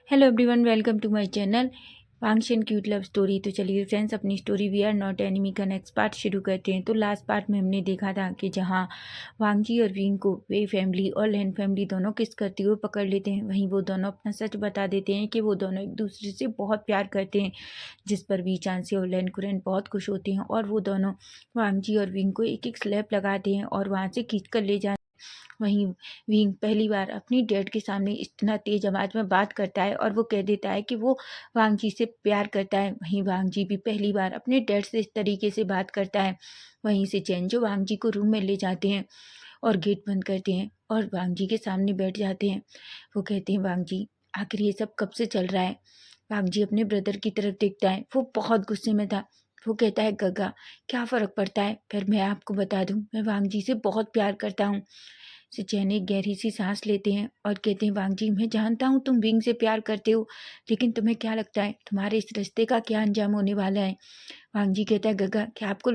Hello everyone, welcome to my channel Wangshan cute love story. तो चलिए friends, अपनी story we are not enemy का next part शुरू करते हैं। तो लास्ट पार्ट में हमने देखा था कि जहां वांगजी और विंग को वे फैमिली और लैन फैमिली दोनों किस करते हुए पकड़ लेते हैं, वहीं वो दोनों अपना सच बता देते हैं कि वो दोनों एक दूसरे से बहुत प्यार करते हैं, जिस पर वी चांसी और लैन कुरैन बहुत खुश होते हैं और वो दोनों वांगजी और विंग को एक एक स्लैप लगाते हैं और वहाँ से खींच कर ले जाते। वहीं विंग पहली बार अपनी डैड के सामने इतना तेज आवाज़ में बात करता है और वो कह देता है कि वो वांगजी से प्यार करता है। वहीं वांगजी भी पहली बार अपने डैड से इस तरीके से बात करता है। वहीं से चैन जो वांगजी को रूम में ले जाते हैं और गेट बंद करते हैं और वांगजी के सामने बैठ जाते हैं। वो कहते हैं, वांगजी आखिर ये सब कब से चल रहा है। वांगजी अपने ब्रदर की तरफ देखता है, वो बहुत गुस्से में था। वो कहता है, गगा क्या फ़र्क पड़ता है, फिर मैं आपको बता दूं, मैं वांगजी से बहुत प्यार करता हूँ। सचैन एक गहरी सी सांस लेते हैं और कहते हैं, वांगजी मैं जानता हूँ तुम विंग से प्यार करते हो, लेकिन तुम्हें क्या लगता है तुम्हारे इस रिश्ते का क्या अंजाम होने वाला है। वांगजी कहता है, गगा क्या आपको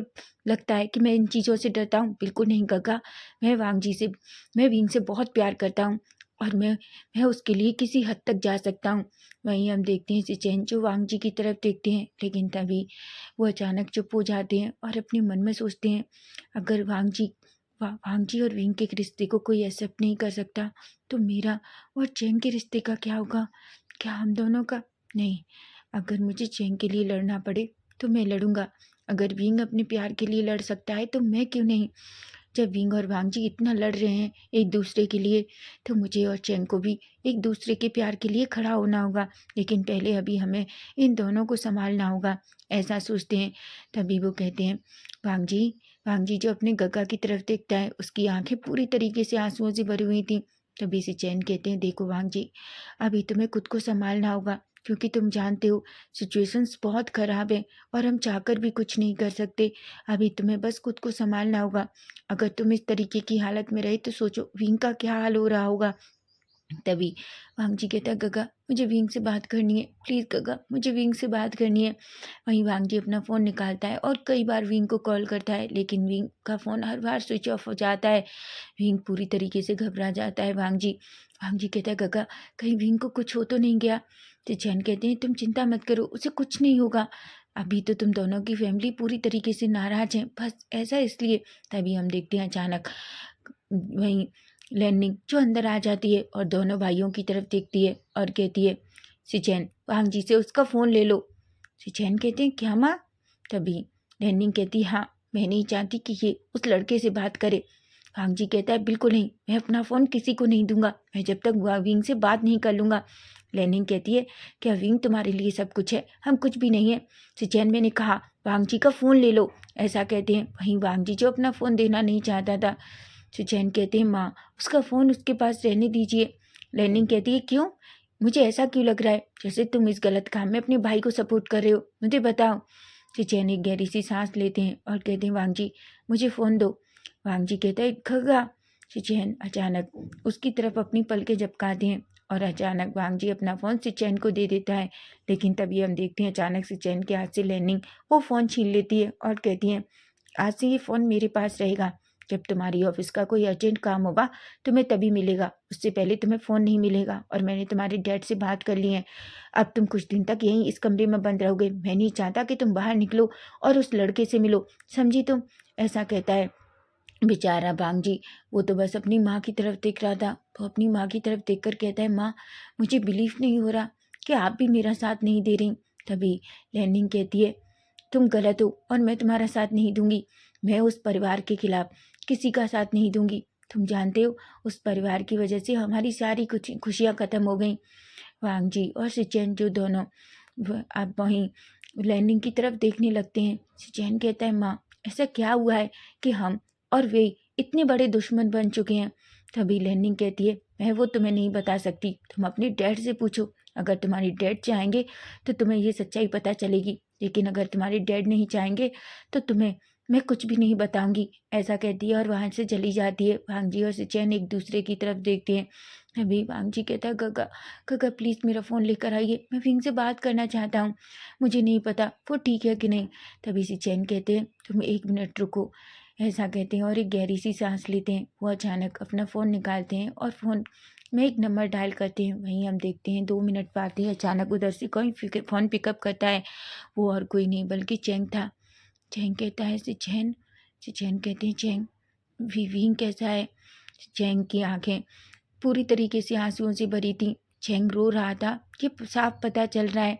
लगता है कि मैं इन चीज़ों से डरता हूँ? बिल्कुल नहीं गगा, मैं विंग से बहुत प्यार करता हूँ और मैं उसके लिए किसी हद तक जा सकता हूँ। वहीं हम देखते हैं सचैन जो वांगजी की तरफ देखते हैं, लेकिन तभी वो अचानक चुप हो जाते हैं और अपने मन में सोचते हैं, अगर वांगजी और विंग के रिश्ते को कोई एक्सेप्ट नहीं कर सकता तो मेरा और चैन के रिश्ते का क्या होगा? क्या हम दोनों का? नहीं, अगर मुझे चैन के लिए लड़ना पड़े तो मैं लड़ूंगा। अगर विंग अपने प्यार के लिए लड़ सकता है तो मैं क्यों नहीं। जब विंग और वांगजी इतना लड़ रहे हैं एक दूसरे के लिए, तो मुझे और चैन को भी एक दूसरे के प्यार के लिए खड़ा होना होगा। लेकिन पहले अभी हमें इन दोनों को संभालना होगा, ऐसा सोचते हैं। तभी वो कहते हैं, वांगजी वांगजी जो अपने गगा की तरफ देखता है, उसकी आंखें पूरी तरीके से आंसुओं से भरी हुई थी। तभी से चैन कहते हैं, देखो वांगजी, अभी तुम्हें खुद को संभालना होगा, क्योंकि तुम जानते हो सिचुएशंस बहुत ख़राब है और हम चाहकर भी कुछ नहीं कर सकते। अभी तुम्हें बस खुद को संभालना होगा। अगर तुम इस तरीके की हालत में रहे तो सोचो विंग का क्या हाल हो रहा होगा। तभी वांगजी कहता है, गगा मुझे विंग से बात करनी है, प्लीज़ गगा मुझे विंग से बात करनी है। वहीं वांगजी अपना फ़ोन निकालता है और कई बार विंग को कॉल करता है, लेकिन विंग का फ़ोन हर बार स्विच ऑफ हो जाता है। विंग पूरी तरीके से घबरा जाता है। वांगजी वांगजी कहता है, गगा कहीं विंग को कुछ हो तो नहीं गया। तो चैन कहते हैं, तुम चिंता मत करो, उसे कुछ नहीं होगा। अभी तो तुम दोनों की फैमिली पूरी तरीके से नाराज़ है, बस ऐसा इसलिए। तभी हम देखते हैं अचानक वहीं लैंडिंग जो अंदर आ जाती है और दोनों भाइयों की तरफ देखती है और कहती है, सिचैन वांगजी से उसका फ़ोन ले लो। सिचैन कहते हैं, क्या माँ? तभी लैंडिंग कहती है, हाँ मैं नहीं चाहती कि ये उस लड़के से बात करे। वांगजी कहता है, बिल्कुल नहीं, मैं अपना फ़ोन किसी को नहीं दूंगा, मैं जब तक विंग से बात नहीं कर लूँगा। लैंडिंग कहती है, क्या विंग तुम्हारे लिए सब कुछ है? हम कुछ भी नहीं है। सिचैन मैंने कहा वांगजी का फ़ोन ले लो, ऐसा कहते हैं। वहीं वांगजी जो अपना फ़ोन देना नहीं चाहता था, सुचैन कहते हैं, माँ उसका फ़ोन उसके पास रहने दीजिए। लैनिंग कहती है, क्यों? मुझे ऐसा क्यों लग रहा है जैसे तुम इस गलत काम में अपने भाई को सपोर्ट कर रहे हो, मुझे बताओ। सुचैन एक गहरी सी सांस लेते हैं और कहते हैं, वांगजी मुझे फ़ोन दो। वांगजी कहता है, खगा। सुचैन अचानक उसकी तरफ अपनी पलकें झपकाते हैं और अचानक वांगजी अपना फ़ोन सुचैन को दे देता है। लेकिन तभी हम देखते हैं अचानक सुचैन के हाथ से लैनिंग वो फ़ोन छीन लेती है और कहती है, आज से ये फ़ोन मेरे पास रहेगा, जब तुम्हारी ऑफिस का कोई अर्जेंट काम होगा तुम्हें तभी मिलेगा, उससे पहले तुम्हें फ़ोन नहीं मिलेगा। और मैंने तुम्हारे डैड से बात कर ली है, अब तुम कुछ दिन तक यहीं इस कमरे में बंद रहोगे, मैं नहीं चाहता कि तुम बाहर निकलो और उस लड़के से मिलो, समझी तुम, ऐसा कहता है। बेचारा वांगजी वो तो बस अपनी माँ की तरफ देख रहा था। वो अपनी माँ की तरफ देखकर कहता है, माँ मुझे बिलीव नहीं हो रहा कि आप भी मेरा साथ नहीं दे रही। तभी लैंडिंग कहती है, तुम गलत हो और मैं तुम्हारा साथ नहीं दूंगी। मैं उस परिवार के खिलाफ किसी का साथ नहीं दूंगी। तुम जानते हो उस परिवार की वजह से हमारी सारी खुशियाँ ख़त्म हो गई। वांगजी और सिचैन जो दोनों अब वहीं लैंडिंग की तरफ देखने लगते हैं। सिचैन कहता है, माँ ऐसा क्या हुआ है कि हम और वे इतने बड़े दुश्मन बन चुके हैं। तभी लैंडिंग कहती है, मैं वो तुम्हें नहीं बता सकती, तुम अपने डैड से पूछो। अगर तुम्हारे डैड चाहेंगे तो तुम्हें ये सच्चाई पता चलेगी, लेकिन अगर तुम्हारे डैड नहीं चाहेंगे तो तुम्हें मैं कुछ भी नहीं बताऊंगी, ऐसा कहती है और वहाँ से चली जाती है। वांगजी और सिचैन एक दूसरे की तरफ देखते हैं। अभी वांगजी कहता है, गगा गगा प्लीज़ मेरा फ़ोन लेकर आइए, मैं विंग से बात करना चाहता हूँ, मुझे नहीं पता वो ठीक है कि नहीं। तभी सिचैन कहते हैं, तुम 1 मिनट रुको, ऐसा कहते हैं और एक गहरी सी सांस लेते हैं। वो अचानक अपना फ़ोन निकालते हैं और फ़ोन मैं एक नंबर डायल करती हूँ। वहीं हम देखते हैं 2 मिनट पाते ही अचानक उधर से कोई फ़ोन पिकअप करता है। वो और कोई नहीं बल्कि चैंग था। चैंग कहता है, "सिचेन।" सिचेन कहते हैं, "चैंग, विंग कैसा है?" चैंग की आँखें पूरी तरीके से आंसुओं से भरी थी। चैंग रो रहा था, ये साफ पता चल रहा है।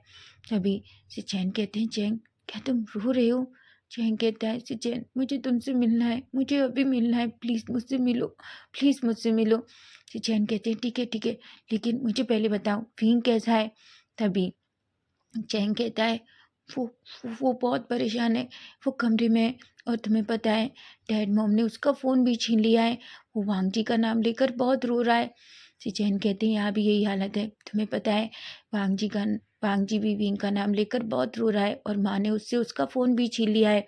तभी सिचेन कहते हैं, "चैंग, क्या तुम रो रहे हो?" चैंग कहता है, "सिचेन, मुझे तुमसे मिलना है, मुझे अभी मिलना है, प्लीज़ मुझसे मिलो, प्लीज़ मुझसे मिलो।" सिचेन कहते हैं, ठीक है, लेकिन मुझे पहले बताओ विंग कैसा है?" तभी चैंग कहता है, वो वो बहुत परेशान है, वो कमरे में है और तुम्हें पता है डैड मॉम ने उसका फ़ोन भी छीन लिया है, वो वांगजी का नाम लेकर बहुत रो रहा है। सिचेन कहते हैं, यहाँ भी यही हालत है, तुम्हें पता है वांगजी भी विंग का नाम लेकर बहुत रो रहा है और माँ ने उससे उसका फ़ोन भी छीन लिया है।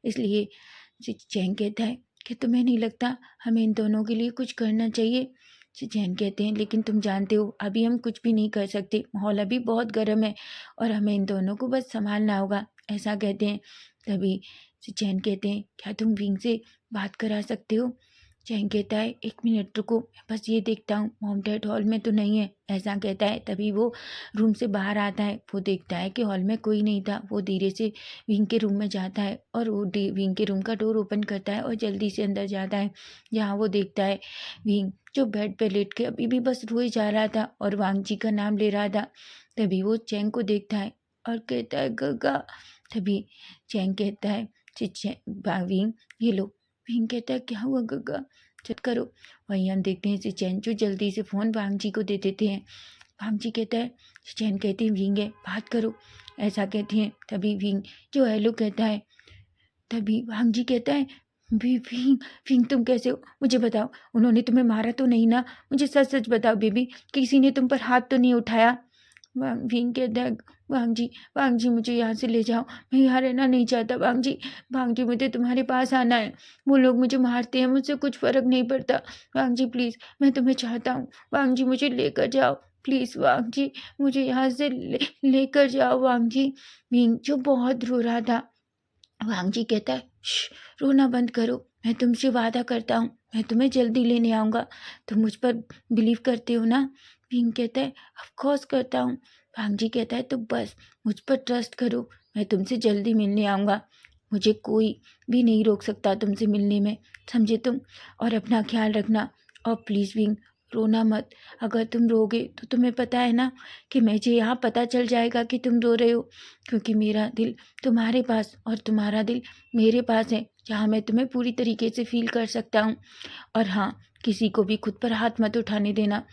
इसलिए चैंग कहता है कि तुम्हें नहीं लगता हमें इन दोनों के लिए कुछ करना चाहिए? चैन कहते हैं, लेकिन तुम जानते हो अभी हम कुछ भी नहीं कर सकते, माहौल अभी बहुत गर्म है और हमें इन दोनों को बस संभालना होगा, ऐसा कहते हैं। तभी चैन कहते हैं, क्या तुम विंग से बात करा सकते हो? चैन कहता है, 1 मिनट रुको, मैं बस ये देखता हूँ मॉम डैड हॉल में तो नहीं है, ऐसा कहता है। तभी वो रूम से बाहर आता है, वो देखता है कि हॉल में कोई नहीं था। वो धीरे से विंग के रूम में जाता है और वो विंग के रूम का डोर ओपन करता है और जल्दी से अंदर जाता है। जहाँ वो देखता है विंग जो बेड पे लेट के अभी भी बस रोए जा रहा था और वांगजी का नाम ले रहा था। तभी वो चैंग को देखता है और कहता है, गगा। तभी चैंग कहता है, विंग, ये लो। विंग कहता है, क्या हुआ गगा, चुप करो। वहीं हम देखते हैं चैन जो जल्दी से फ़ोन वांगजी को दे देते हैं। वांगजी कहता है, चैन कहती है, विंग है, बात करो, ऐसा कहती हैं। तभी विंग जो हेलो कहता है। तभी वांगजी कहता है, विंग, विंग तुम कैसे हो, मुझे बताओ, उन्होंने तुम्हें मारा तो नहीं ना? मुझे सच सच बताओ बेबी, किसी ने तुम पर हाथ तो नहीं उठाया? विंग कहता है, वांगजी मुझे यहाँ से ले जाओ, मैं यहाँ रहना नहीं चाहता। वांगजी मुझे तुम्हारे पास आना है, वो लोग मुझे मारते हैं, मुझसे कुछ फ़र्क नहीं पड़ता। वांगजी प्लीज़, मैं तुम्हें चाहता हूँ, वांगजी मुझे लेकर जाओ प्लीज़। वांगजी मुझे यहाँ से लेकर जाओ वांगजी। विंग जो बहुत रो रहा था। वांगजी कहता है, रोना बंद करो, मैं तुमसे वादा करता हूँ, मैं तुम्हें जल्दी लेने आऊँगा। तुम मुझ पर बिलीव करते हो ना? विंग कहता है, ऑफ कोर्स करता हूँ। वांगजी कहता है, तो बस मुझ पर ट्रस्ट करो, मैं तुमसे जल्दी मिलने आऊँगा। मुझे कोई भी नहीं रोक सकता तुमसे मिलने में, समझे तुम? और अपना ख्याल रखना। और प्लीज़ विंग, रोना मत। अगर तुम रोगे तो तुम्हें पता है ना कि मुझे यहाँ पता चल जाएगा कि तुम रो रहे हो, क्योंकि मेरा दिल तुम्हारे पास और तुम्हारा दिल मेरे पास है, जहाँ मैं तुम्हें पूरी तरीके से फ़ील कर सकता हूँ। और हाँ, किसी को भी खुद पर हाथ मत उठाने देना।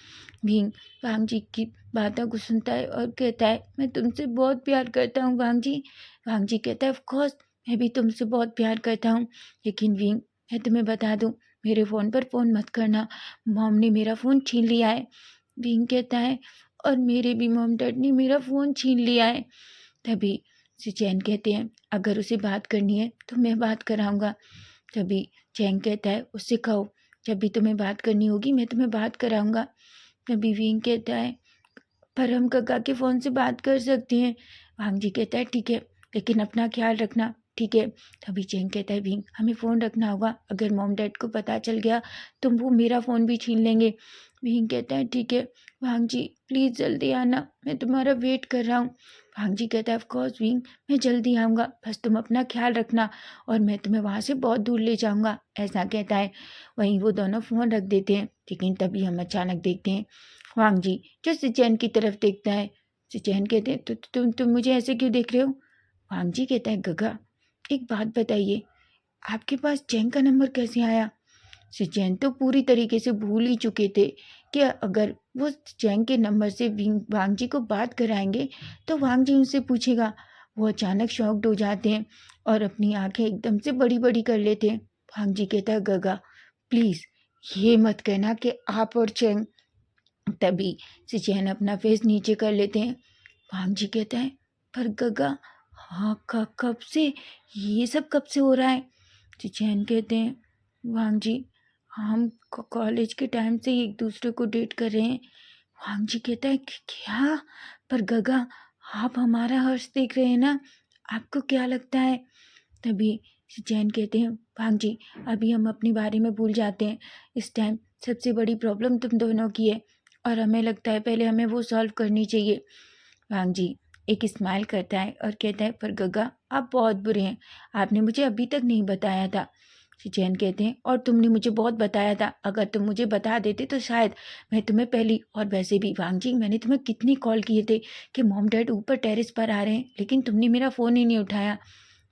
भीम वांगजी की बातों को सुनता है और कहता है, मैं तुमसे बहुत प्यार करता हूँ वांगजी। वांगजी कहता है, ऑफ कोर्स मैं भी तुमसे बहुत प्यार करता हूँ, लेकिन विंग मैं तुम्हें बता दूँ, मेरे फ़ोन पर फ़ोन मत करना, मॉम ने मेरा फ़ोन छीन लिया है। विंग कहता है, और मेरे भी मॉम डैड ने मेरा फ़ोन छीन लिया है। तभी चैन कहते हैं, अगर उसे बात करनी है तो मैं बात कराऊंगा। तभी चैन कहता है, उससे कहो जब भी तुम्हें बात करनी होगी मैं तुम्हें बात कराऊंगा। तभी विंग कहता है, पर हम गगा के फ़ोन से बात कर सकते हैं। वांगजी कहता है, ठीक है, लेकिन अपना ख्याल रखना, ठीक है? तभी चैन कहता है, विंग हमें फ़ोन रखना होगा, अगर मॉम डैड को पता चल गया तो वो मेरा फ़ोन भी छीन लेंगे। विंग कहता है, ठीक है वांगजी, प्लीज़ जल्दी आना, मैं तुम्हारा वेट कर रहा हूँ। वांगजी कहता है, ऑफ कोर्स विंग, मैं जल्दी आऊँगा, बस तुम अपना ख्याल रखना और मैं तुम्हें वहाँ से बहुत दूर ले जाऊँगा, ऐसा कहता है। वहीं वो दोनों फ़ोन रख देते हैं, लेकिन तभी हम अचानक देखते हैं वांगजी जो सिचैन की तरफ देखता है। सिचैन कहते हैं, तुम मुझे ऐसे क्यों देख रहे हो? वांगजी कहता है, गगा एक बात बताइए, आपके पास चैन का नंबर कैसे आया? सिचैन तो पूरी तरीके से भूल ही चुके थे कि अगर वो चैन के नंबर से वांगजी को बात कराएंगे तो वांगजी उनसे पूछेगा। वो अचानक शॉक्ड हो जाते हैं और अपनी आंखें एकदम से बड़ी बड़ी कर लेते हैं। वांगजी कहता है, गगा प्लीज़ ये मत कहना कि आप और चैन। तभी सिचैन अपना फेस नीचे कर लेते हैं। वांगजी कहता है, पर गगा हाँ, कब से, ये सब कब से हो रहा है? सिचैन कहते हैं, वांगजी हम कॉलेज के टाइम से एक दूसरे को डेट कर रहे हैं। वांगजी कहता है, क्या? पर गगा आप हमारा हर्ष देख रहे हैं ना, आपको क्या लगता है? तभी सिचैन कहते हैं, वांगजी अभी हम अपने बारे में भूल जाते हैं, इस टाइम सबसे बड़ी प्रॉब्लम तुम दोनों की है। और हमें लगता है पहले हमें वो सॉल्व करनी चाहिए। वांग जी एक स्माइल करता है और कहता है, पर गग्गा आप बहुत बुरे हैं, आपने मुझे अभी तक नहीं बताया था। चैन कहते हैं, और तुमने मुझे बहुत बताया था, अगर तुम मुझे बता देते तो शायद मैं तुम्हें पहली, और वैसे भी वांग जी मैंने तुम्हें कितनी कॉल किए थे कि मॉम डैड ऊपर टेरेस पर आ रहे हैं, लेकिन तुमने मेरा फ़ोन ही नहीं उठाया।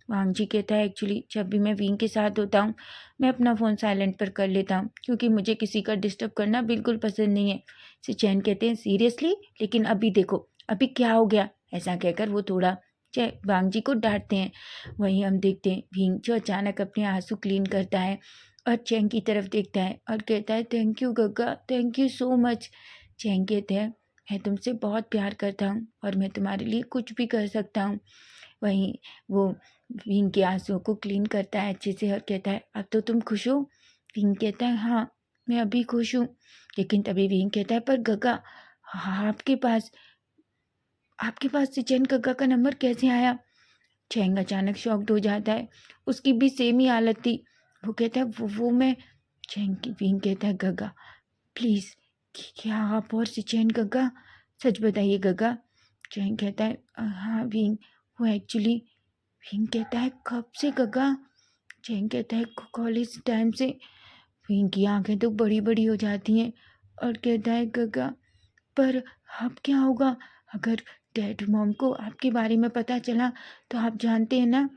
वांग जी कहता है, एक्चुअली जब भी मैं विंग के साथ होता हूँ मैं अपना फ़ोन साइलेंट पर कर लेता हूँ, क्योंकि मुझे किसी का डिस्टर्ब करना बिल्कुल पसंद नहीं है। चैन कहते हैं, सीरियसली, लेकिन अभी देखो अभी क्या हो गया। ऐसा कहकर वो थोड़ा वांग जी को डांटते हैं। वहीं हम देखते हैं भींग जो अचानक अपने आंसू क्लीन करता है और चैंग की तरफ देखता है और कहता है, थैंक यू गग्गा, thank you so much. Chang कहते हैं, मैं तुमसे बहुत प्यार करता हूँ और मैं तुम्हारे लिए कुछ भी कर सकता हूँ। वहीं वो भींग के आंसुओं को क्लीन करता है अच्छे से और कहता है, अब तो तुम खुश हो। भींग कहता है, हाँ मैं अभी खुश हूँ। लेकिन तभी भींग कहता है, पर गग्गा हाँ, आपके पास सिचेन गग्गा का नंबर कैसे आया। चैंग अचानक शॉक्ड हो जाता है, उसकी भी सेम ही हालत थी। वो कहता है, वो मैं। विंग कहता है, गग्गा प्लीज़, क्या आप और सिचेन गग्गा सच बताइए गग्गा। चैंग कहता है, हाँ विंग, वो एक्चुअली। विंग कहता है, कब से गग्गा। चैंग कहता है, कॉलेज टाइम से। विंग की आंखें तो बड़ी बड़ी हो जाती हैं और कहता है, गग्गा पर अब क्या होगा अगर डैड मॉम को आपके बारे में पता चला, तो आप जानते हैं ना।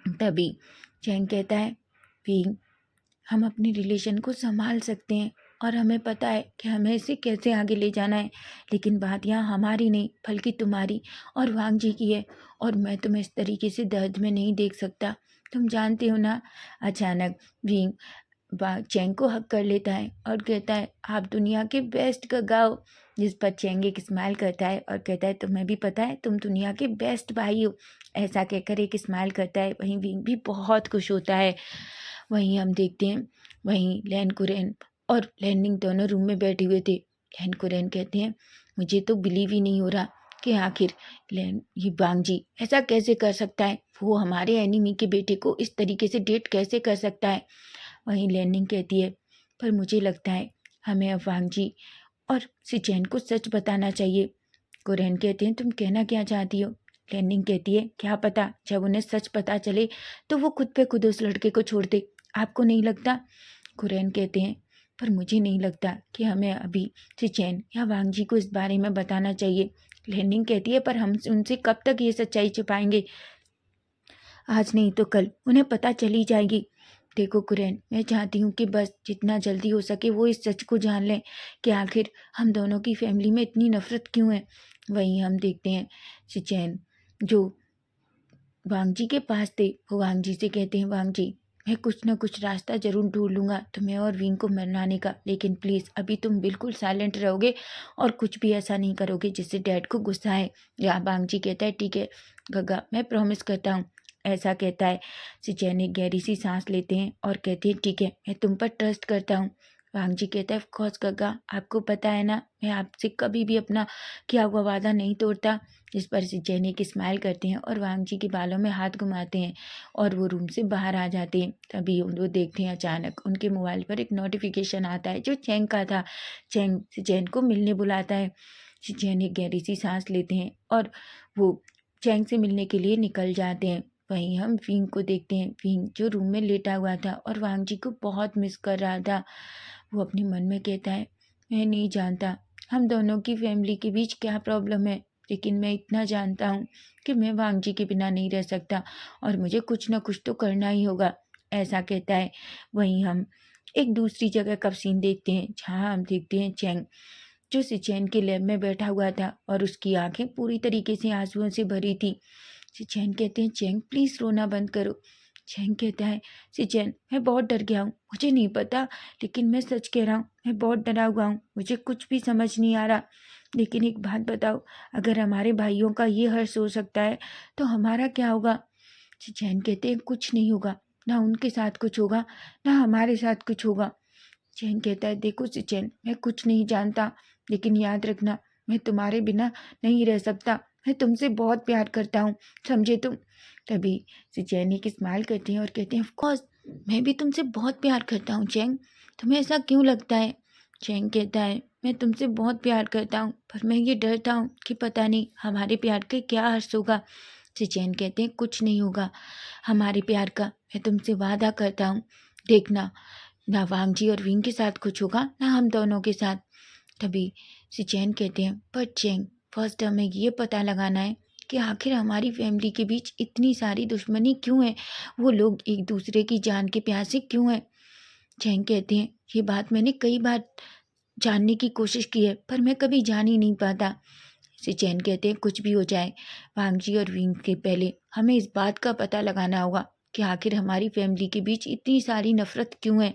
तभी चैंग कहता है, विंग हम अपने रिलेशन को संभाल सकते हैं और हमें पता है कि हमें इसे कैसे आगे ले जाना है, लेकिन बात यहाँ हमारी नहीं बल्कि तुम्हारी और वांग जी की है, और मैं तुम्हें इस तरीके से दर्द में नहीं देख सकता, तुम जानते हो ना। अचानक विंग चैंग को हक कर लेता है और कहता है, आप दुनिया के बेस्ट गग्गा हो। जिस पर चैंग एक स्माइल करता है और कहता है, तुम्हें भी पता है तुम दुनिया के बेस्ट भाई हो। ऐसा कहकर एक स्माइल करता है। वहीं विंग भी बहुत खुश होता है। वहीं हम देखते हैं, वहीं लैन कुरैन और लैंडिंग दोनों रूम में बैठे हुए थे। लैन कुरैन कहते हैं, मुझे तो बिलीव ही नहीं हो रहा कि आखिर ये बांग जी ऐसा कैसे कर सकता है, वो हमारे एनिमी के बेटे को इस तरीके से डेट कैसे कर सकता है। वहीं लैंडिंग कहती है, पर मुझे लगता है हमें अब वांग जी और सिचैन को सच बताना चाहिए। कुरैन कहते हैं, तुम कहना क्या चाहती हो। लैंडिंग कहती है, क्या पता जब उन्हें सच पता चले तो वो खुद पे खुद उस लड़के को छोड़ दे, आपको नहीं लगता। कुरैन कहते हैं, पर मुझे नहीं लगता कि हमें अभी सिचैन या वांग जी को इस बारे में बताना चाहिए। लैंडिंग कहती है, पर हम उनसे कब तक ये सच्चाई छुपाएंगे, आज नहीं तो कल उन्हें पता चली जाएगी। देखो कुरैन, मैं चाहती हूँ कि बस जितना जल्दी हो सके वो इस सच को जान लें कि आखिर हम दोनों की फैमिली में इतनी नफरत क्यों है। वहीं हम देखते हैं सिचैन जो वांग जी के पास थे, वो वांग जी से कहते हैं, वांग जी मैं कुछ ना कुछ रास्ता ज़रूर ढूंढ लूँगा तुम्हें और विंग को मनाने का, लेकिन प्लीज़ अभी तुम बिल्कुल साइलेंट रहोगे और कुछ भी ऐसा नहीं करोगे जिससे डैड को गुस्सा आए। या वांग जी कहता है, ठीक है गग्गा, मैं प्रॉमिस करता हूँ। ऐसा कहता है। सिचैन एक गहरी सी सांस लेते हैं और कहते हैं, ठीक है मैं तुम पर ट्रस्ट करता हूँ। वांग जी कहता है, ऑफ कोर्स गग्गा, आपको पता है ना मैं आपसे कभी भी अपना किया हुआ वादा नहीं तोड़ता। जिस पर सिचैन एक स्माइल करते हैं और वांग जी के बालों में हाथ घुमाते हैं और वो रूम से बाहर आ जाते हैं। तभी वो देखते हैं अचानक उनके मोबाइल पर एक नोटिफिकेशन आता है जो चैंग का था। चैंग सिचैन को मिलने बुलाता है। सिचैन एक गहरी सी सांस लेते हैं और वो चैंग से मिलने के लिए निकल जाते हैं। वहीं हम विंग को देखते हैं, विंग जो रूम में लेटा हुआ था और वांग जी को बहुत मिस कर रहा था। वो अपने मन में कहता है, मैं नहीं जानता हम दोनों की फैमिली के बीच क्या प्रॉब्लम है, लेकिन मैं इतना जानता हूँ कि मैं वांग जी के बिना नहीं रह सकता और मुझे कुछ ना कुछ तो करना ही होगा। ऐसा कहता है। वहीं हम एक दूसरी जगह का सीन देखते हैं जहाँ हम देखते हैं चैंग जो सिचैन के लैब में बैठा हुआ था और उसकी आंखें पूरी तरीके से आंसुओं से भरी थी। सिचैन कहते हैं, चैंग प्लीज़ रोना बंद करो। चैंग कहता है, सिचैन मैं बहुत डर गया हूँ, मुझे नहीं पता, लेकिन मैं सच कह रहा हूँ मैं बहुत डरा हुआ हूँ, मुझे कुछ भी समझ नहीं आ रहा। लेकिन एक बात बताओ, अगर हमारे भाइयों का ये हर्ष हो सकता है तो हमारा क्या होगा। सिचैन कहते हैं, कुछ नहीं होगा, ना उनके साथ कुछ होगा ना हमारे साथ कुछ होगा। चैन कहता है, देखो सिचैन मैं कुछ नहीं जानता, लेकिन याद रखना मैं तुम्हारे बिना नहीं रह सकता, मैं तुमसे बहुत प्यार करता हूँ, समझे तुम। तभी सिचैन एक स्माइल करते हैं और कहते हैं, ऑफ कोर्स मैं भी तुमसे बहुत प्यार करता हूँ चैंग, तुम्हें ऐसा क्यों लगता है। चैंग कहता है, मैं तुमसे बहुत प्यार करता हूँ, पर मैं ये डरता हूँ कि पता नहीं हमारे प्यार के क्या हर्ष होगा। चैन कहते हैं कुछ नहीं होगा हमारे प्यार का, मैं तुमसे वादा करता हूँ। देखना, ना वांगजी और विंग के साथ कुछ होगा, ना हम दोनों के साथ। तभी चैन कहते हैं पर चैन, फर्स्ट हमें ये पता लगाना है कि आखिर हमारी फैमिली के बीच इतनी सारी दुश्मनी क्यों है, वो लोग एक दूसरे की जान के प्यासे क्यों हैं। चैन कहते हैं ये बात मैंने कई बार जानने की कोशिश की है, पर मैं कभी जान ही नहीं पाता। चैन कहते हैं कुछ भी हो जाए वांगजी और विंग के पहले हमें इस बात का पता लगाना होगा कि आखिर हमारी फैमिली के बीच इतनी सारी नफरत क्यों है।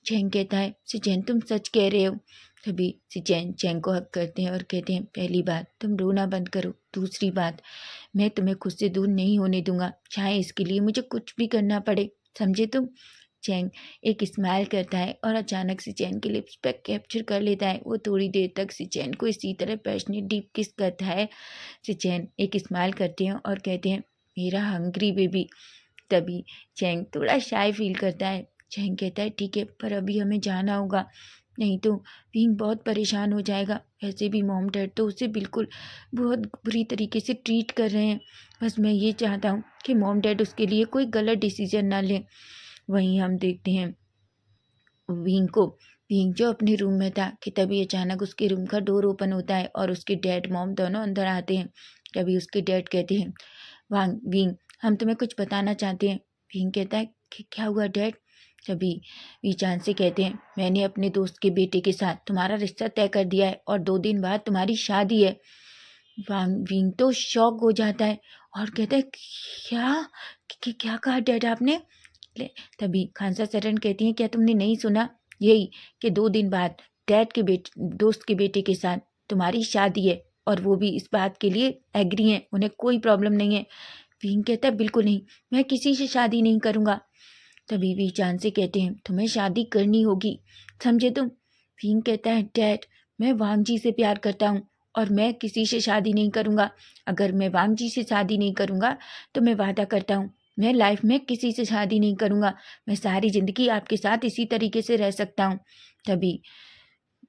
चैन कहता है चैन तुम सच कह रहे हो। तभी चैन को हक करते हैं और कहते हैं पहली बात तुम रोना बंद करो, दूसरी बात मैं तुम्हें खुद से दूर नहीं होने दूंगा, चाहे इसके लिए मुझे कुछ भी करना पड़े, समझे तुम। चैंग एक स्माइल करता है और अचानक से चैन के लिप्स पर कैप्चर कर लेता है। वो थोड़ी देर तक चैन को इसी तरह पैशनेट डीप किस करता है। चैन एक स्माइल करते हैं और कहते हैं मेरा हंग्री बेबी। तभी चैंग थोड़ा शाय फील करता है। चैंग कहता है ठीक है, पर अभी हमें जाना होगा, नहीं तो विंग बहुत परेशान हो जाएगा। वैसे भी मॉम डैड तो उसे बिल्कुल बहुत बुरी तरीके से ट्रीट कर रहे हैं। बस मैं ये चाहता हूँ कि मॉम डैड उसके लिए कोई गलत डिसीजन ना लें। वहीं हम देखते हैं विंग को, विंग जो अपने रूम में था कि तभी अचानक उसके रूम का डोर ओपन होता है और उसके डैड मॉम दोनों अंदर आते हैं। तभी उसके डैड कहते हैं विंग हम तुम्हें कुछ बताना चाहते हैं। विंग कहता है कि क्या हुआ डैड। तभी वीचान से कहते हैं मैंने अपने दोस्त के बेटे के साथ तुम्हारा रिश्ता तय कर दिया है और 2 दिन बाद तुम्हारी शादी है। विंग तो शॉक हो जाता है और कहता है क्या क्या कहा डैड आपने। तभी खानसा सरन कहती हैं क्या तुमने नहीं सुना, यही कि 2 दिन बाद डैड के दोस्त के बेटे के साथ तुम्हारी शादी है और वो भी इस बात के लिए एग्री हैं, उन्हें कोई प्रॉब्लम नहीं है। विंग कहता है बिल्कुल नहीं, मैं किसी से शादी नहीं करूँगा। तभी वी चांद से कहते हैं तुम्हें शादी करनी होगी, समझे तुम। विंग कहता है डैड मैं वांगजी से प्यार करता हूँ और मैं किसी से शादी नहीं करूँगा। अगर मैं वांगजी से शादी नहीं करूँगा तो मैं वादा करता हूँ मैं लाइफ में किसी से शादी नहीं करूँगा, मैं सारी ज़िंदगी आपके साथ इसी तरीके से रह सकता हूँ। तभी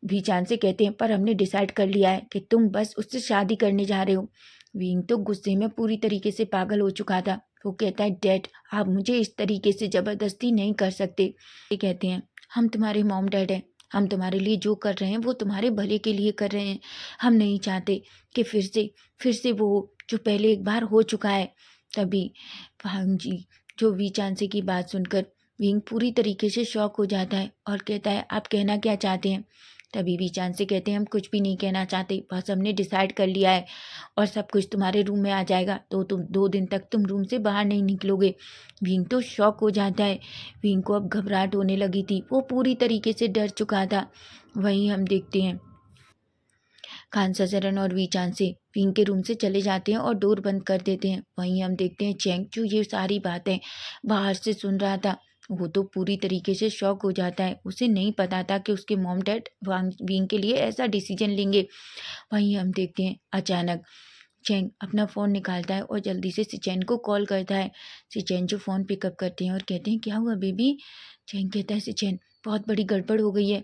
भी चांद से कहते हैं पर हमने डिसाइड कर लिया है कि तुम बस उससे शादी करने जा रहे हो। विंग तो गुस्से में पूरी तरीके से पागल हो चुका था। वो कहता है डैड आप मुझे इस तरीके से ज़बरदस्ती नहीं कर सकते। ये कहते हैं हम तुम्हारे मॉम डैड हैं, हम तुम्हारे लिए जो कर रहे हैं वो तुम्हारे भले के लिए कर रहे हैं। हम नहीं चाहते कि फिर से वो जो पहले एक बार हो चुका है। तभी भांग जी जो वी चांसे की बात सुनकर विंग पूरी तरीके से शॉक हो जाता है और कहता है आप कहना क्या चाहते हैं। तभी भी चांद से कहते हैं हम कुछ भी नहीं कहना चाहते, बस हमने डिसाइड कर लिया है और सब कुछ तुम्हारे रूम में आ जाएगा तो तुम 2 दिन तक तुम रूम से बाहर नहीं निकलोगे। विंग तो शॉक हो जाता है। विंग को अब घबराहट होने लगी थी, वो पूरी तरीके से डर चुका था। वहीं हम देखते हैं खानसा चरण और वी चांद से विंग के रूम से चले जाते हैं और डोर बंद कर देते हैं। वहीं हम देखते हैं चैंग जो ये सारी बातें बाहर से सुन रहा था, वो तो पूरी तरीके से शॉक हो जाता है। उसे नहीं पता था कि उसके मॉम डैड विंग के लिए ऐसा डिसीजन लेंगे। वहीं हम देखते हैं अचानक चैंग अपना फ़ोन निकालता है और जल्दी से सिचैन को कॉल करता है। सिचैन जो फ़ोन पिकअप करते हैं और कहते हैं क्या हुआ बेबी। चैंग कहता है सिचैन बहुत बड़ी गड़बड़ हो गई है।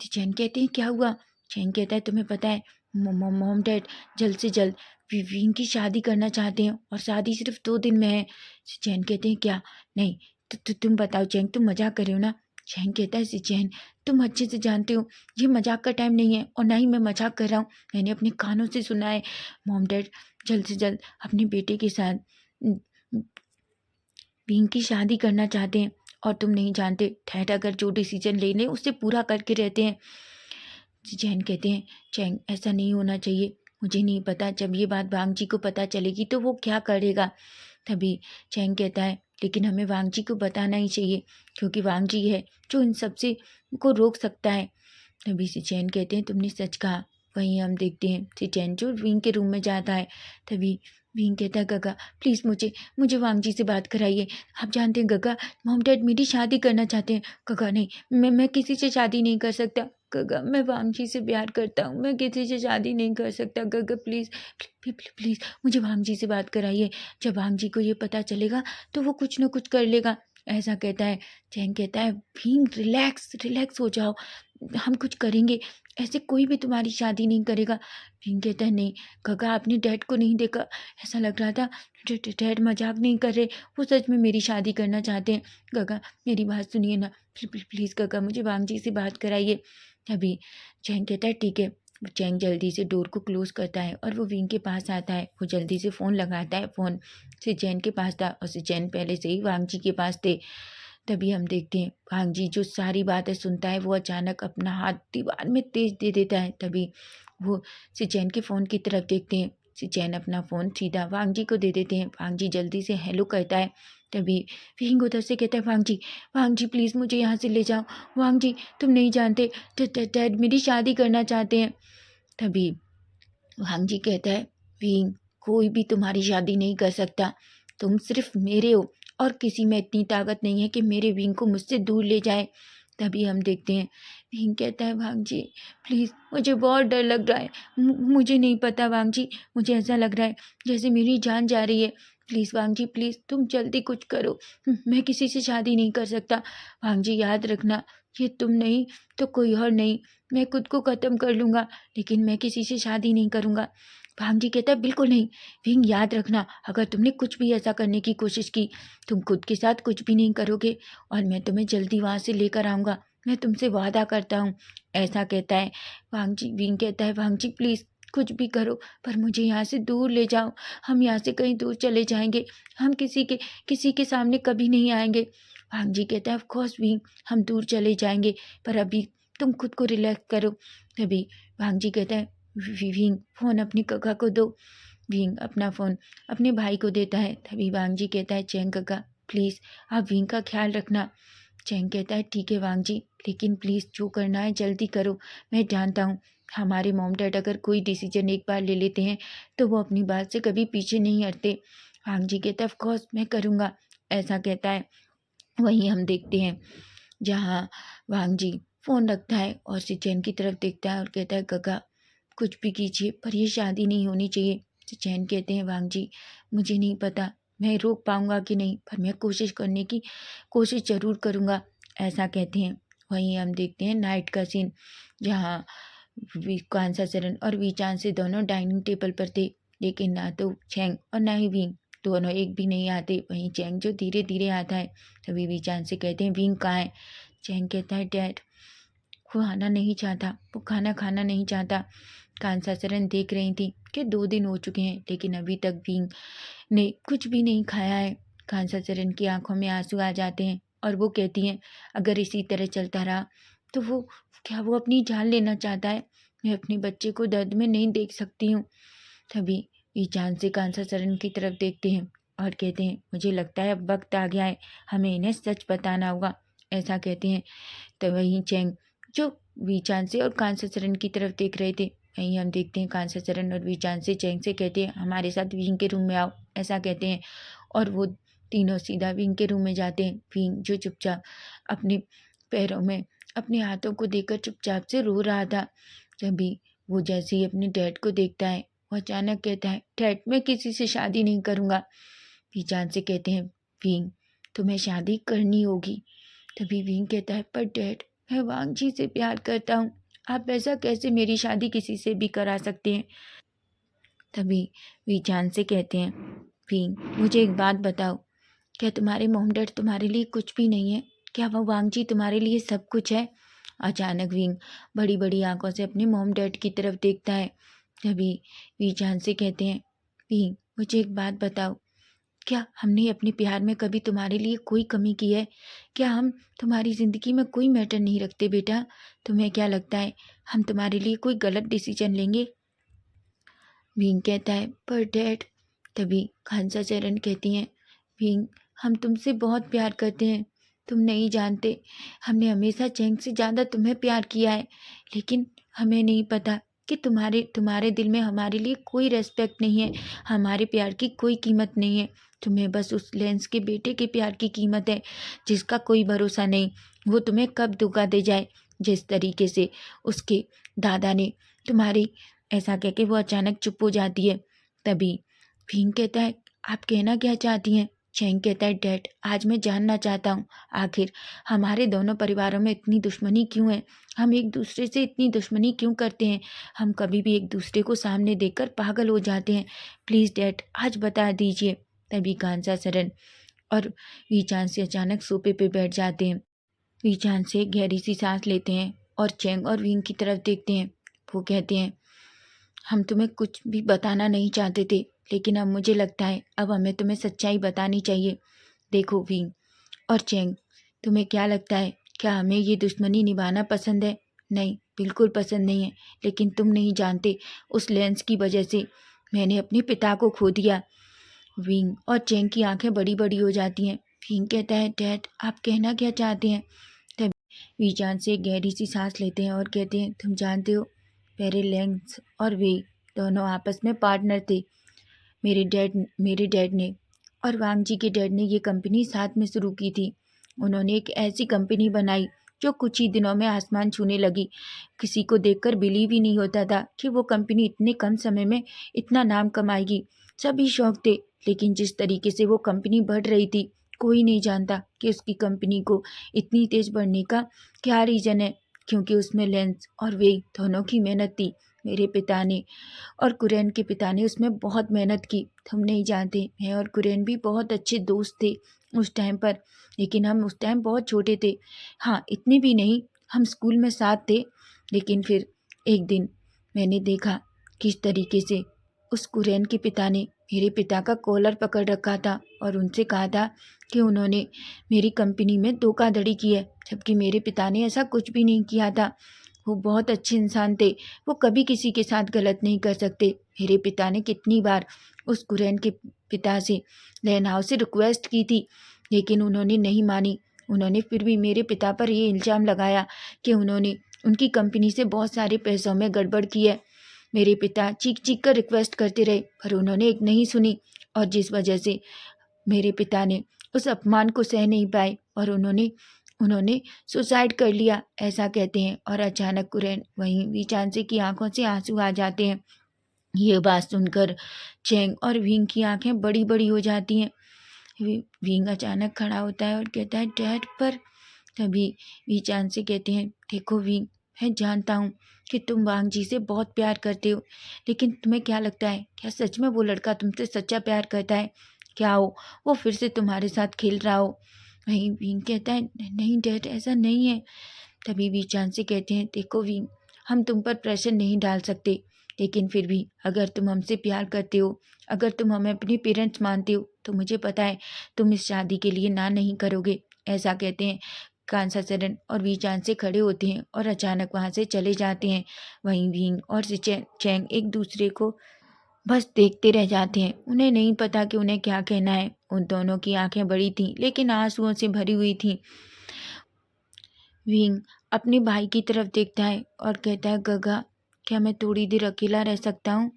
चैन कहते हैं क्या हुआ। चैन कहता है तुम्हें पता है मॉम डैड जल्द से जल्द विंग की शादी करना चाहते हैं और शादी सिर्फ 2 दिन में है। चैन कहते हैं क्या, नहीं तुम बताओ चैन तुम मजाक कर रहे हो ना। चैन कहता है चैन तुम अच्छे से जानते हो ये मजाक का टाइम नहीं है और ना ही मैं मजाक कर रहा हूँ, मैंने अपने कानों से सुना है मॉम डैड जल्द से जल्द अपने बेटे के साथ विंग की शादी करना चाहते हैं और तुम नहीं जानते डैड अगर जो डिसीजन ले लें उससे पूरा करके रहते हैं। चैन कहते हैं चैंग ऐसा नहीं होना चाहिए, मुझे नहीं पता जब ये बात वांग जी को पता चलेगी तो वो क्या करेगा। तभी चैंग कहता है लेकिन हमें वांग जी को बताना ही चाहिए क्योंकि वांग जी है जो इन सबसे को रोक सकता है। तभी से चैन कहते हैं तुमने सच कहा। वहीं हम देखते हैं चैन जो विंग के रूम में जाता है। तभी विंग कहता है गगा प्लीज़ मुझे मुझे वांग जी से बात कराइए। आप जानते हैं गगा मॉम डैड मेरी शादी करना चाहते हैं। गगा नहीं, मैं किसी से शादी नहीं कर सकता। गगा मैं वांगजी से प्यार करता हूँ, मैं किसी से शादी नहीं कर सकता। गगा प्लीज़ प्लीज़ मुझे वांगजी से बात कराइए। जब वांगजी को ये पता चलेगा तो वो कुछ ना कुछ कर लेगा, ऐसा कहता है। चैन कहता है भीम रिलैक्स रिलैक्स हो जाओ, हम कुछ करेंगे, ऐसे कोई भी तुम्हारी शादी नहीं करेगा। विंग कहता है नहीं काका, आपने डैड को नहीं देखा, ऐसा लग रहा था डैड मजाक नहीं कर रहे, वो सच में मेरी शादी करना चाहते हैं। काका मेरी बात सुनिए ना, प्लीज़ काका मुझे वांग जी से बात कराइए। अभी चैंग कहता है ठीक है। चैंग जल्दी से डोर को क्लोज करता है और वो विंग के पास आता है। वो जल्दी से फ़ोन लगाता है। फ़ोन सिचैन के पास था और सिचैन पहले से ही वांग जी के पास थे। तभी हम देखते हैं वांग जी जो सारी बातें सुनता है वो अचानक अपना हाथ दीवार में तेज दे देता है। तभी वो सिचैन के फ़ोन की तरफ देखते हैं। सिचैन अपना फ़ोन सीधा वांग जी को दे देते हैं। वांग जी जल्दी से हेलो कहता है। तभी विंग उधर से कहता है वांग जी प्लीज़ मुझे यहाँ से ले जाओ। वांग जी तुम नहीं जानते डैड मेरी शादी करना चाहते हैं। तभी वांग जी कहता है विंग कोई भी तुम्हारी शादी नहीं कर सकता, तुम सिर्फ मेरे हो और किसी में इतनी ताकत नहीं है कि मेरे विंग को मुझसे दूर ले जाए। तभी हम देखते हैं विंग कहता है वांग जी प्लीज़ मुझे बहुत डर लग रहा है, मुझे नहीं पता वांग जी, मुझे ऐसा लग रहा है जैसे मेरी जान जा रही है। प्लीज़ वांग जी प्लीज़ तुम जल्दी कुछ करो, मैं किसी से शादी नहीं कर सकता। वांग जी याद रखना, ये तुम नहीं तो कोई और नहीं, मैं खुद को ख़त्म कर लूँगा लेकिन मैं किसी से शादी नहीं करूँगा। भांग जी कहता है बिल्कुल नहीं। विंग याद रखना, अगर तुमने कुछ भी ऐसा करने की कोशिश की, तुम खुद के साथ कुछ भी नहीं करोगे और मैं तुम्हें जल्दी वहाँ से लेकर आऊँगा, मैं तुमसे वादा करता हूँ। ऐसा कहता है भांग जी। विंग कहता है भांग जी प्लीज़ कुछ भी करो पर मुझे यहाँ से दूर ले जाओ, हम यहाँ से कहीं दूर चले जाएंगे, हम किसी के सामने कभी नहीं आएंगे। भांग जी कहता है ऑफ कोर्स विंग, हम दूर चले जाएंगे पर अभी तुम खुद को रिलैक्स करो। तभी भांग जी कहता है विंग फ़ोन अपनी काका को दो। विंग अपना फ़ोन अपने भाई को देता है। तभी वांग जी कहता है चैंग काका प्लीज़ आप विंग का ख्याल रखना। चैंग कहता है ठीक है वांग जी, लेकिन प्लीज़ जो करना है जल्दी करो, मैं जानता हूँ हमारे मॉम डैड अगर कोई डिसीजन एक बार ले लेते हैं तो वो अपनी बात से कभी पीछे नहीं हटते। वांग जी कहता है ऑफ कोर्स मैं करूँगा, ऐसा कहता है। वहीं हम देखते हैं जहाँ वांग जी फ़ोन रखता है और सिचैन की तरफ देखता है और कहता है काका कुछ भी कीजिए पर ये शादी नहीं होनी चाहिए। सिचैन कहते हैं वांग जी मुझे नहीं पता मैं रोक पाऊँगा कि नहीं, पर मैं कोशिश करने की कोशिश ज़रूर करूँगा, ऐसा कहते हैं। वहीं हम देखते हैं नाइट का सीन जहाँ कांसा चरण और वीचान से दोनों डाइनिंग टेबल पर थे, लेकिन ना तो चैंग और ना ही विंग, दोनों एक भी नहीं आते। वहीं चैंग जो धीरे धीरे आता है। तभी वीचान से कहते हैं विंग कहाँ है। चैंग कहता है डैड वो आना नहीं चाहता, वो खाना खाना नहीं चाहता। कांसा चरण देख रही थी कि 2 दिन हो चुके हैं लेकिन अभी तक विंग ने कुछ भी नहीं खाया है। कांसा चरण की आंखों में आंसू आ जाते हैं और वो कहती हैं अगर इसी तरह चलता रहा तो वो अपनी जान लेना चाहता है, मैं अपने बच्चे को दर्द में नहीं देख सकती हूँ। तभी ईचान से कांसा चरण की तरफ देखते हैं और कहते हैं मुझे लगता है अब वक्त आ गया है, हमें इन्हें सच बताना होगा, ऐसा कहते हैं। तो वहीं चैंग जो वीचान से और कांसा चरण की तरफ देख रहे थे, वहीं हम देखते हैं कांसा चरण और वीचान से चैंग से कहते हैं हमारे साथ विंग के रूम में आओ, ऐसा कहते हैं। और वो तीनों सीधा विंग के रूम में जाते हैं। विंग जो चुपचाप अपने पैरों में अपने हाथों को देकर चुपचाप से रो रहा था। तभी वो जैसे ही अपने डैड को देखता है वो अचानक कहता है डैड मैं किसी से शादी नहीं करूँगा। वीचान से कहते हैं विंग तुम्हें शादी करनी होगी। तभी विंग कहता है पर डैड मैं वांग जी से प्यार करता हूँ, आप ऐसा कैसे मेरी शादी किसी से भी करा सकते हैं। तभी वीचान से कहते हैं विंग मुझे एक बात बताओ, क्या तुम्हारे मॉम डैड तुम्हारे लिए कुछ भी नहीं है, क्या वो वांग जी तुम्हारे लिए सब कुछ है। अचानक विंग बड़ी बड़ी आंखों से अपने मॉम डैड की तरफ देखता है। तभी वीचान से कहते हैं विंग मुझे एक बात बताओ, क्या हमने अपने प्यार में कभी तुम्हारे लिए कोई कमी की है, क्या हम तुम्हारी ज़िंदगी में कोई मैटर नहीं रखते बेटा, तुम्हें क्या लगता है हम तुम्हारे लिए कोई गलत डिसीजन लेंगे। विंग कहता है पर डैड। तभी खांसा चरण कहती हैं विंग हम तुमसे बहुत प्यार करते हैं, तुम नहीं जानते, हमने हमेशा चैंग से ज़्यादा तुम्हें प्यार किया है, लेकिन हमें नहीं पता कि तुम्हारे दिल में हमारे लिए कोई रेस्पेक्ट नहीं है, हमारे प्यार की कोई कीमत नहीं है, तुम्हें बस उस लेंस के बेटे के प्यार की कीमत है जिसका कोई भरोसा नहीं, वो तुम्हें कब धोखा दे जाए। जिस तरीके से उसके दादा ने तुम्हारी, ऐसा कह के वो अचानक चुप हो जाती है। तभी भीम कहता है आप कहना क्या चाहती हैं। चैंग कहता है डैड आज मैं जानना चाहता हूँ आखिर हमारे दोनों परिवारों में इतनी दुश्मनी क्यों है, हम एक दूसरे से इतनी दुश्मनी क्यों करते हैं, हम कभी भी एक दूसरे को सामने देखकर पागल हो जाते हैं, प्लीज़ डैड आज बता दीजिए। तभी कांसा सरन और वीचान से अचानक सोफे पे बैठ जाते हैं। वीचान से गहरी सी सांस लेते हैं और चैंग और विंग की तरफ देखते हैं। वो कहते हैं हम तुम्हें कुछ भी बताना नहीं चाहते थे, लेकिन अब मुझे लगता है अब हमें तुम्हें सच्चाई बतानी चाहिए। देखो विंग और चैंग, तुम्हें क्या लगता है क्या हमें ये दुश्मनी निभाना पसंद है? नहीं, बिल्कुल पसंद नहीं है, लेकिन तुम नहीं जानते उस लेंस की वजह से मैंने अपने पिता को खो दिया। विंग और चैंग की आंखें बड़ी बड़ी हो जाती हैं। विंग कहता है डैड आप कहना क्या चाहते हैं? तब वीचान से गहरी सी सांस लेते हैं और कहते हैं तुम जानते हो पहले लेंस और वे दोनों आपस में पार्टनर थे। मेरे डैड ने और वांग जी के डैड ने ये कंपनी साथ में शुरू की थी। उन्होंने एक ऐसी कंपनी बनाई जो कुछ ही दिनों में आसमान छूने लगी। किसी को देखकर बिलीव ही नहीं होता था कि वो कंपनी इतने कम समय में इतना नाम कमाएगी। सभी शौक थे, लेकिन जिस तरीके से वो कंपनी बढ़ रही थी कोई नहीं जानता कि उसकी कंपनी को इतनी तेज बढ़ने का क्या रीज़न है, क्योंकि उसमें लेंस और वे दोनों की मेहनत थी। मेरे पिता ने और कुरैन के पिता ने उसमें बहुत मेहनत की। तुम नहीं जानते मैं और कुरैन भी बहुत अच्छे दोस्त थे उस टाइम पर, लेकिन हम उस टाइम बहुत छोटे थे। हाँ इतने भी नहीं, हम स्कूल में साथ थे। लेकिन फिर एक दिन मैंने देखा किस तरीके से उस कुरैन के पिता ने मेरे पिता का कॉलर पकड़ रखा था और उनसे कहा था कि उन्होंने मेरी कंपनी में धोखाधड़ी की है, जबकि मेरे पिता ने ऐसा कुछ भी नहीं किया था। वो बहुत अच्छे इंसान थे, वो कभी किसी के साथ गलत नहीं कर सकते। मेरे पिता ने कितनी बार उस कुरैन के पिता से लेन हाउस से रिक्वेस्ट की थी, लेकिन उन्होंने नहीं मानी। उन्होंने फिर भी मेरे पिता पर ये इल्ज़ाम लगाया कि उन्होंने उनकी कंपनी से बहुत सारे पैसों में गड़बड़ की है। मेरे पिता चीख चीख कर रिक्वेस्ट करते रहे, पर उन्होंने एक नहीं सुनी, और जिस वजह से मेरे पिता ने उस अपमान को सह नहीं पाए और उन्होंने उन्होंने सुसाइड कर लिया, ऐसा कहते हैं। और अचानक कुरैन वहीं वीचांसे की आंखों से आंसू आ जाते हैं। ये बात सुनकर चैंग और विंग की आंखें बड़ी बड़ी हो जाती हैं। विंग अचानक खड़ा होता है और कहता है डैड पर। तभी वीचांसे कहते हैं देखो विंग, मैं जानता हूँ कि तुम वांग जी से बहुत प्यार करते हो, लेकिन तुम्हें क्या लगता है क्या सच में वो लड़का तुमसे सच्चा प्यार करता है? क्या हो वो फिर से तुम्हारे साथ खेल रहा हो? वहीं विंग कहता है नहीं डैड ऐसा नहीं है। तभी वीचान से कहते हैं देखो विंग, हम तुम पर प्रेशर नहीं डाल सकते, लेकिन फिर भी अगर तुम हमसे प्यार करते हो, अगर तुम हमें अपने पेरेंट्स मानते हो, तो मुझे पता है तुम इस शादी के लिए ना नहीं करोगे, ऐसा कहते हैं। कांसा चरण और वीचान से खड़े होते हैं और अचानक वहाँ से चले जाते हैं। वहीं विंग और चैंग एक दूसरे को बस देखते रह जाते हैं। उन्हें नहीं पता कि उन्हें क्या कहना है। उन दोनों की आंखें बड़ी थीं, लेकिन आंसुओं से भरी हुई थीं। विंग अपने भाई की तरफ देखता है और कहता है गगा, क्या मैं थोड़ी देर अकेला रह सकता हूँ?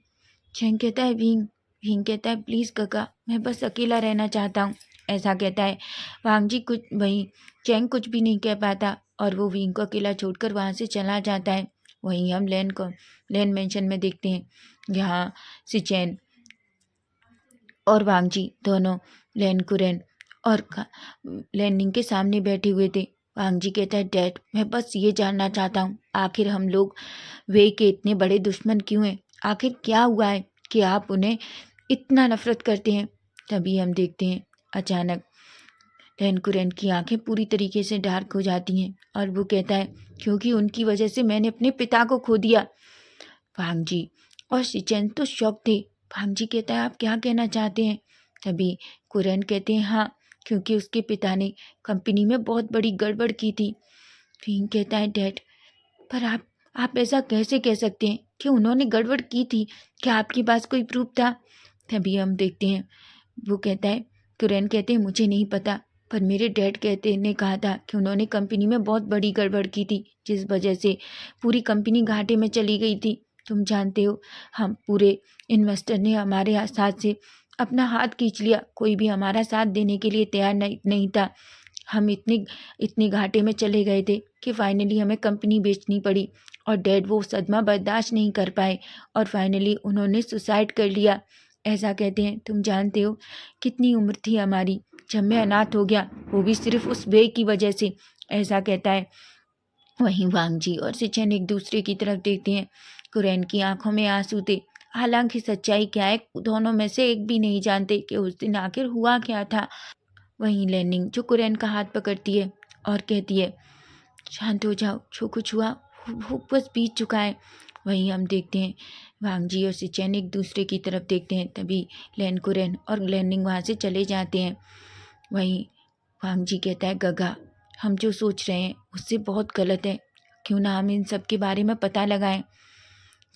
चैंग कहता है विंग। विंग कहता है प्लीज़ गगा, मैं बस अकेला रहना चाहता हूँ, ऐसा कहता है। वांग जी कुछ वहीं चैंग कुछ भी नहीं कह पाता और वो विंग को अकेला छोड़कर वहाँ से चला जाता है। वहीं हम लैन मेंशन में देखते हैं, जहाँ सिचैन और वांग जी दोनों लैन कुरैन और लैनिंग के सामने बैठे हुए थे। वांग जी कहता है डैड, मैं बस ये जानना चाहता हूँ आखिर हम लोग वे के इतने बड़े दुश्मन क्यों हैं? आखिर क्या हुआ है कि आप उन्हें इतना नफरत करते हैं? तभी हम देखते हैं अचानक लैन कुरैन की आंखें पूरी तरीके से डार्क हो जाती हैं और वो कहता है क्योंकि उनकी वजह से मैंने अपने पिता को खो दिया। वांग जी और शिचेन तो शौक थे। वांग जी कहता है आप क्या कहना चाहते हैं? तभी कुरैन कहते हैं हाँ, क्योंकि उसके पिता ने कंपनी में बहुत बड़ी गड़बड़ की थी। विंग कहता है डैड, पर आप ऐसा कैसे कह सकते हैं कि उन्होंने गड़बड़ की थी? क्या आपके पास कोई प्रूफ था? तभी हम देखते हैं वो कहता है कुरैन कहते हैं मुझे नहीं पता, पर मेरे डैड कहते ने कहा था कि उन्होंने कंपनी में बहुत बड़ी गड़बड़ की थी, जिस वजह से पूरी कंपनी घाटे में चली गई थी। तुम जानते हो हम पूरे इन्वेस्टर ने हमारे साथ से अपना हाथ खींच लिया, कोई भी हमारा साथ देने के लिए तैयार नहीं था। हम इतने इतने घाटे में चले गए थे कि फाइनली हमें कंपनी बेचनी पड़ी और डैड वो सदमा बर्दाश्त नहीं कर पाए और फाइनली उन्होंने सुसाइड कर लिया। ऐसा कहते हैं, तुम जानते हो कितनी उम्र थी हमारी जब मैं अनाथ हो गया, वो भी सिर्फ उस वे की वजह से। ऐसा कहता है। वहीं वांगजी और सिचेन एक दूसरे की तरफ देखते हैं। कुरैन की आंखों में आंसू थे। हालांकि सच्चाई क्या है, दोनों में से एक भी नहीं जानते कि उस दिन आखिर हुआ क्या था। वहीं लेनिंग जो कुरैन का हाथ पकड़ती है और कहती है, शांत हो जाओ, जो कुछ हुआ वो बस बीत चुका है। वहीं हम देखते हैं वांगजी और सिचेन एक दूसरे की तरफ देखते हैं। तभी लेन कुरैन और लेनिंग वहाँ से चले जाते हैं। वहीं वांगजी कहता है, गगा, हम जो सोच रहे हैं उससे बहुत गलत है, क्यों ना हम इन सब के बारे में पता लगाएं।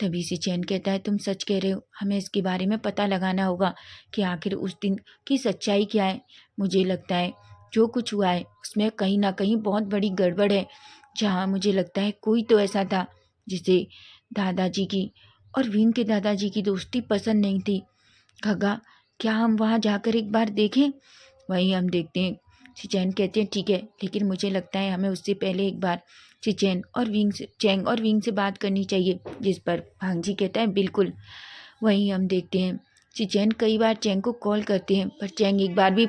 तभी से चैन कहता है, तुम सच कह रहे हो, हमें इसके बारे में पता लगाना होगा कि आखिर उस दिन की सच्चाई क्या है। मुझे लगता है जो कुछ हुआ है उसमें कहीं ना कहीं बहुत बड़ी गड़बड़ है। जहाँ मुझे लगता है कोई तो ऐसा था जिसे दादाजी की और विंग के दादाजी की दोस्ती पसंद नहीं थी। खगा, क्या हम वहाँ जाकर एक बार देखें? वहीं हम देखते हैं चिचैन कहते हैं, ठीक है, लेकिन मुझे लगता है हमें उससे पहले एक बार चैंग और विंग से बात करनी चाहिए। जिस पर भांगजी कहता है, बिल्कुल। वहीं हम देखते हैं चिचैन कई बार चैंग को कॉल करते हैं, पर चैंग एक बार भी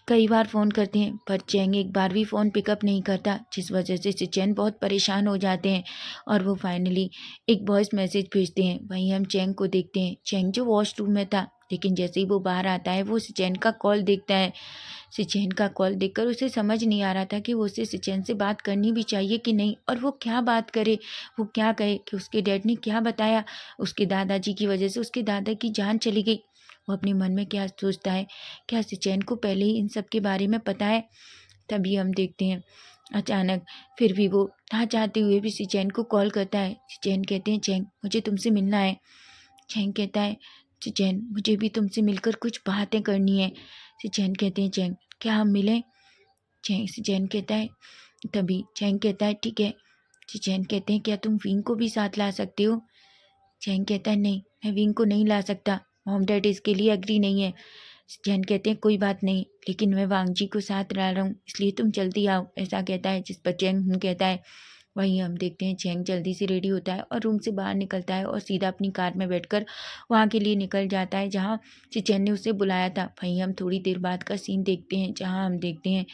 कई बार फ़ोन करते हैं पर चैंग एक बार भी फ़ोन पिकअप नहीं करता, जिस वजह से चिचैन बहुत परेशान हो जाते हैं और वो फाइनली एक वॉइस मैसेज भेजते हैं। वहीं हम चैंग को देखते हैं, चैंग जो वॉशरूम में था, लेकिन जैसे ही वो बाहर आता है वो सिचैन का कॉल देखता है। सिचैन का कॉल देखकर उसे समझ नहीं आ रहा था कि वो उसे सिचैन से बात करनी भी चाहिए कि नहीं, और वो क्या बात करे, वो क्या कहे कि उसके डैड ने क्या बताया, उसके दादाजी की वजह से उसके दादा की जान चली गई। वो अपने मन में क्या सोचता है, क्या सिचैन को पहले ही इन सब के बारे में पता है। तभी हम देखते हैं अचानक फिर भी वो ना चाहते हुए भी सिचैन को कॉल करता है। सिचैन कहते हैं, चैंग, मुझे तुमसे मिलना है। चैंग कहता है, सिचैन, मुझे भी तुमसे मिलकर कुछ बातें करनी है। सिचैन कहते हैं, चैंग, क्या हम मिलें? सिचैन कहता है, तभी चैंग कहता है, ठीक है। सिचैन कहते हैं, क्या तुम विंग को भी साथ ला सकते हो? चैंग कहता है, नहीं, मैं विंग को नहीं ला सकता, मॉम डैड इसके लिए एग्री नहीं है। जैन कहते हैं, कोई बात नहीं, लेकिन मैं वांगजी को साथ ला रहा हूँ, इसलिए तुम जल्दी आओ। ऐसा कहता है, जिस पर चैंग कहता है। वहीं हम देखते हैं चैंग जल्दी से रेडी होता है और रूम से बाहर निकलता है और सीधा अपनी कार में बैठकर वहाँ के लिए निकल जाता है जहाँ चिचैन ने उसे बुलाया था। वहीं हम थोड़ी देर बाद का सीन देखते हैं जहाँ हम देखते हैं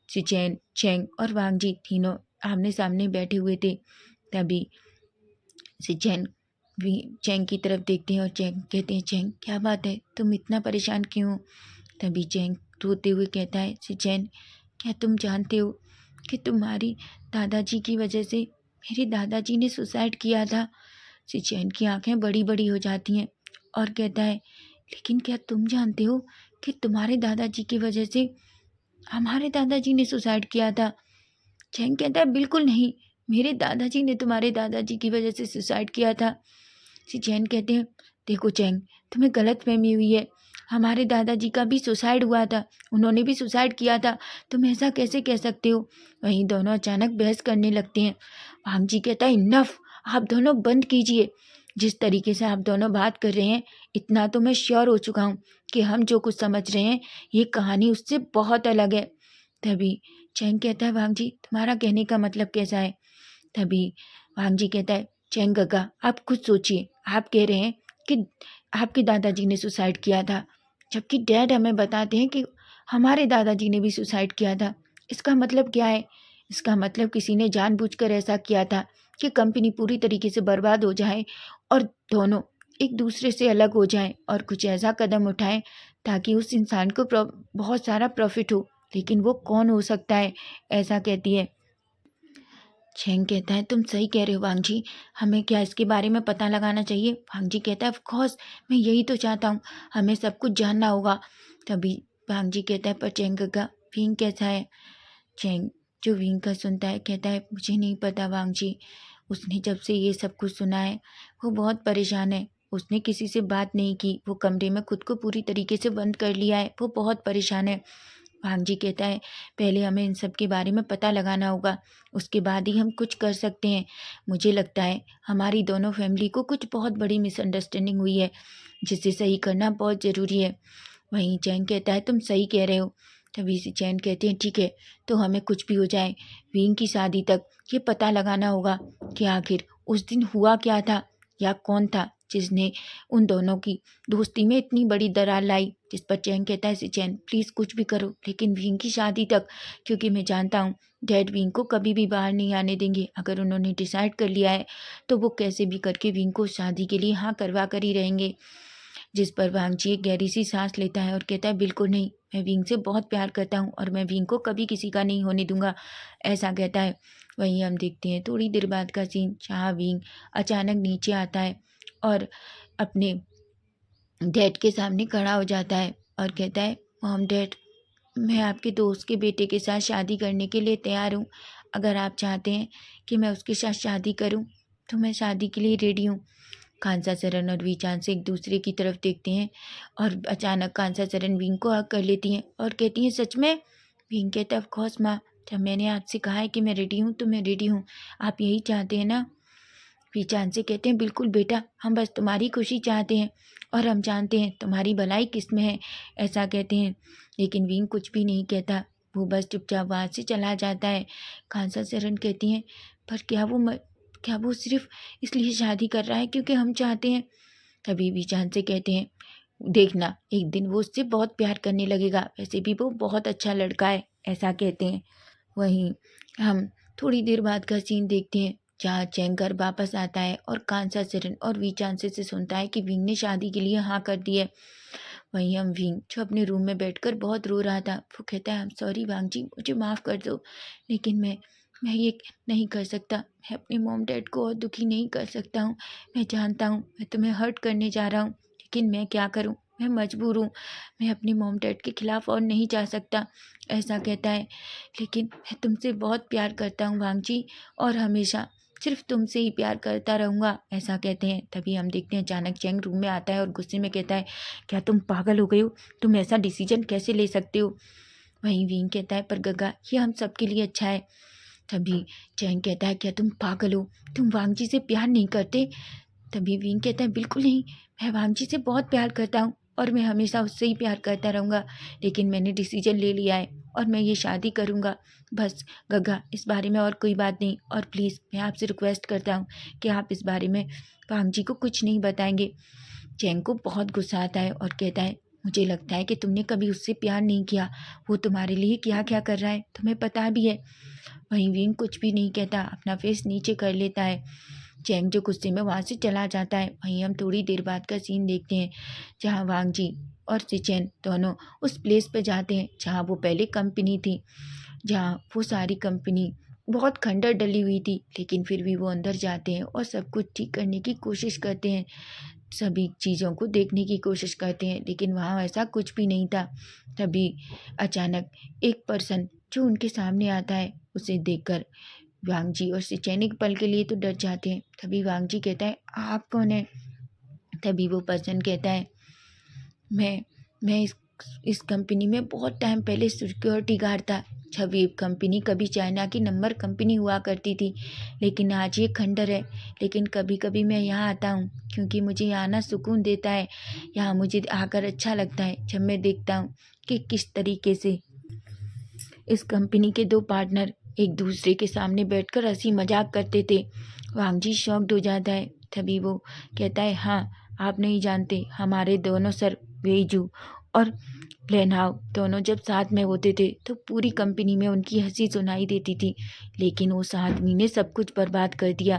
चिचैन, चैंग और वांगजी तीनों आमने सामने बैठे हुए थे। तभी चिचैन चैंग की तरफ देखते हैं और चैंग कहते हैं, चैंग, क्या बात है, तुम इतना परेशान क्यों हो? तभी चैंग रोते हुए कहता है, चिचैन, क्या तुम जानते हो कि तुम्हारी दादाजी की वजह से मेरे दादाजी ने सुसाइड किया था? चिचैन की आंखें बड़ी बड़ी हो जाती हैं और कहता है, लेकिन क्या तुम जानते हो कि तुम्हारे दादाजी की वजह से हमारे दादाजी ने सुसाइड किया था? चैंग कहता है, बिल्कुल नहीं, मेरे दादाजी ने तुम्हारे दादाजी की वजह से सुसाइड किया था। चैन कहते हैं, देखो चैंग, तुम्हें गलत फहमी हुई है, हमारे दादाजी का भी सुसाइड हुआ था, उन्होंने भी सुसाइड किया था, तुम ऐसा कैसे कह सकते हो? वहीं दोनों अचानक बहस करने लगते हैं। भांगजी कहता है, इनफ, आप दोनों बंद कीजिए। जिस तरीके से आप दोनों बात कर रहे हैं, इतना तो मैं श्योर हो चुका हूँ कि हम जो कुछ समझ रहे हैं ये कहानी उससे बहुत अलग है। तभी चैंग कहता है, भांगजी, तुम्हारा कहने का मतलब कैसा है? तभी भांगजी कहता है, चैंग गगा, आप खुद सोचिए, आप कह रहे हैं कि आपके दादाजी ने सुसाइड किया था, जबकि डैड हमें बताते हैं कि हमारे दादाजी ने भी सुसाइड किया था। इसका मतलब क्या है? इसका मतलब किसी ने जानबूझकर ऐसा किया था कि कंपनी पूरी तरीके से बर्बाद हो जाए और दोनों एक दूसरे से अलग हो जाएं और कुछ ऐसा कदम उठाएं ताकि उस इंसान को बहुत सारा प्रॉफिट हो। लेकिन वो कौन हो सकता है? ऐसा कहती है। चैंग कहता है, तुम सही कह रहे हो वांगजी, हमें क्या इसके बारे में पता लगाना चाहिए? वांगजी कहता है, ऑफ कोर्स, मैं यही तो चाहता हूँ, हमें सब कुछ जानना होगा। तभी वांगजी कहता है, पर चैंग गगा, विंग कैसा है? चैंग जो विंग का सुनता है कहता है, मुझे नहीं पता वांगजी, उसने जब से ये सब कुछ सुना है वो बहुत परेशान है, उसने किसी से बात नहीं की, वो कमरे में खुद को पूरी तरीके से बंद कर लिया है, वो बहुत परेशान है। भांगजी कहता है, पहले हमें इन सब के बारे में पता लगाना होगा, उसके बाद ही हम कुछ कर सकते हैं। मुझे लगता है हमारी दोनों फैमिली को कुछ बहुत बड़ी मिसअंडरस्टैंडिंग हुई है, जिसे सही करना बहुत ज़रूरी है। वहीं चैन कहता है, तुम सही कह रहे हो। तभी से चैन कहते हैं, ठीक है, तो हमें कुछ भी हो जाए विंग की शादी तक ये पता लगाना होगा कि आखिर उस दिन हुआ क्या था या कौन था जिसने उन दोनों की दोस्ती में इतनी बड़ी दरार लाई। जिस पर चैंग कहता है, चैन प्लीज़ कुछ भी करो, लेकिन विंग की शादी तक, क्योंकि मैं जानता हूँ डैड विंग को कभी भी बाहर नहीं आने देंगे। अगर उन्होंने डिसाइड कर लिया है तो वो कैसे भी करके विंग को शादी के लिए हाँ करवा कर ही रहेंगे। जिस पर वांगजी एक गहरी सी सांस लेता है और कहता है, बिल्कुल नहीं, मैं विंग से बहुत प्यार करता हूँ और मैं विंग को कभी किसी का नहीं होने दूंगा, ऐसा कहता है। वहीं हम देखते हैं थोड़ी देर बाद का सीन, जहाँ विंग अचानक नीचे आता है और अपने डैड के सामने खड़ा हो जाता है और कहता है, मॉम डैड, मैं आपके दोस्त के बेटे के साथ शादी करने के लिए तैयार हूँ। अगर आप चाहते हैं कि मैं उसके साथ शादी करूँ तो मैं शादी के लिए रेडी हूँ। खांसा चरण और वीचान से एक दूसरे की तरफ देखते हैं और अचानक खांसा चरण विंग को हक कर लेती हैं और कहती हैं, सच में? विंग कहता है, ऑफ कोर्स माँ, जब मैंने आपसे कहा है कि मैं रेडी हूँ तो मैं रेडी हूँ। आप यही चाहते हैं ना? वीचान से कहते हैं, बिल्कुल बेटा, हम बस तुम्हारी खुशी चाहते हैं और हम जानते हैं तुम्हारी भलाई किस में है, ऐसा कहते हैं। लेकिन विंग कुछ भी नहीं कहता, वो बस चुपचाप वहाँ से चला जाता है। खांसा चरण कहती हैं, पर क्या वो सिर्फ इसलिए शादी कर रहा है क्योंकि हम चाहते हैं? तभी वीचान से कहते हैं, देखना एक दिन वो उससे बहुत प्यार करने लगेगा, वैसे भी वो बहुत अच्छा लड़का है, ऐसा कहते हैं। वहीं हम थोड़ी देर बाद का सीन देखते हैं, जहाँ चैंग घर वापस आता है और खांसा चरण और वीचांसे से सुनता है कि विंग ने शादी के लिए हाँ कर दी है। वहीं हम विंग, जो अपने रूम में बैठकर बहुत रो रहा था, वो कहता है, सॉरी वांग जी, मुझे माफ़ कर दो, लेकिन मैं ये नहीं कर सकता। मैं अपने मॉम डैड को और दुखी नहीं कर सकता हूँ। मैं जानता हूँ मैं तुम्हें हर्ट करने जा रहा हूँ, लेकिन मैं क्या करूँ, मैं मजबूर हूँ। मैं अपने मॉम डैड के खिलाफ और नहीं जा सकता, ऐसा कहता है। लेकिन मैं तुमसे बहुत प्यार करता हूँ वांग जी, और हमेशा सिर्फ तुमसे ही प्यार करता रहूँगा, ऐसा कहते हैं। तभी हम देखते हैं अचानक चैंग रूम में आता है और गुस्से में कहता है, क्या तुम पागल हो गई हो? तुम ऐसा डिसीजन कैसे ले सकते हो? वहीं विंग कहता है, पर गगा, ये हम सबके लिए अच्छा है। तभी चैंग कहता है, क्या तुम पागल हो? तुम वांग जी से प्यार नहीं करते? तभी विंग कहता है, बिल्कुल नहीं, मैं वांग जी से बहुत प्यार करता हूँ और मैं हमेशा उससे ही प्यार करता रहूँगा। लेकिन मैंने डिसीजन ले लिया है और मैं ये शादी करूँगा। बस गगा, इस बारे में और कोई बात नहीं, और प्लीज़ मैं आपसे रिक्वेस्ट करता हूँ कि आप इस बारे में वांग जी को कुछ नहीं बताएंगे। चैंग को बहुत गुस्सा आता है और कहता है, मुझे लगता है कि तुमने कभी उससे प्यार नहीं किया। वो तुम्हारे लिए क्या क्या कर रहा है तुम्हें पता भी है। वहीं विंग कुछ भी नहीं कहता, अपना फेस नीचे कर लेता है। चैंग जो गुस्से में वहाँ से चला जाता है। वहीं हम थोड़ी देर बाद का सीन देखते हैं, जहाँ वांग जी और सिचेन दोनों उस प्लेस पे जाते हैं जहाँ वो पहले कंपनी थी, जहाँ वो सारी कंपनी बहुत खंडर डली हुई थी, लेकिन फिर भी वो अंदर जाते हैं और सब कुछ ठीक करने की कोशिश करते हैं, सभी चीज़ों को देखने की कोशिश करते हैं, लेकिन वहाँ ऐसा कुछ भी नहीं था। तभी अचानक एक पर्सन जो उनके सामने आता है, उसे देखकर वांग जी और सिचेन एक पल के लिए तो डर जाते हैं। तभी वांग जी कहता है, आप कौन है? तभी वो पर्सन कहता है, मैं मैं इस कंपनी में बहुत टाइम पहले सिक्योरिटी गार्ड था। जब ये कंपनी कभी चाइना की नंबर कंपनी हुआ करती थी, लेकिन आज ये खंडर है। लेकिन कभी कभी मैं यहाँ आता हूँ क्योंकि मुझे यहाँ आना सुकून देता है। यहाँ मुझे आकर अच्छा लगता है जब मैं देखता हूँ कि किस तरीके से इस कंपनी के दो पार्टनर एक दूसरे के सामने बैठकर हंसी मजाक करते थे। वांगजी शॉक्ड हो जाता है। तभी वो कहता है, हाँ, आप नहीं जानते, हमारे दोनों सर वेजू और लेनहाव दोनों जब साथ में होते थे तो पूरी कंपनी में उनकी हंसी सुनाई देती थी, लेकिन उस आदमी ने सब कुछ बर्बाद कर दिया।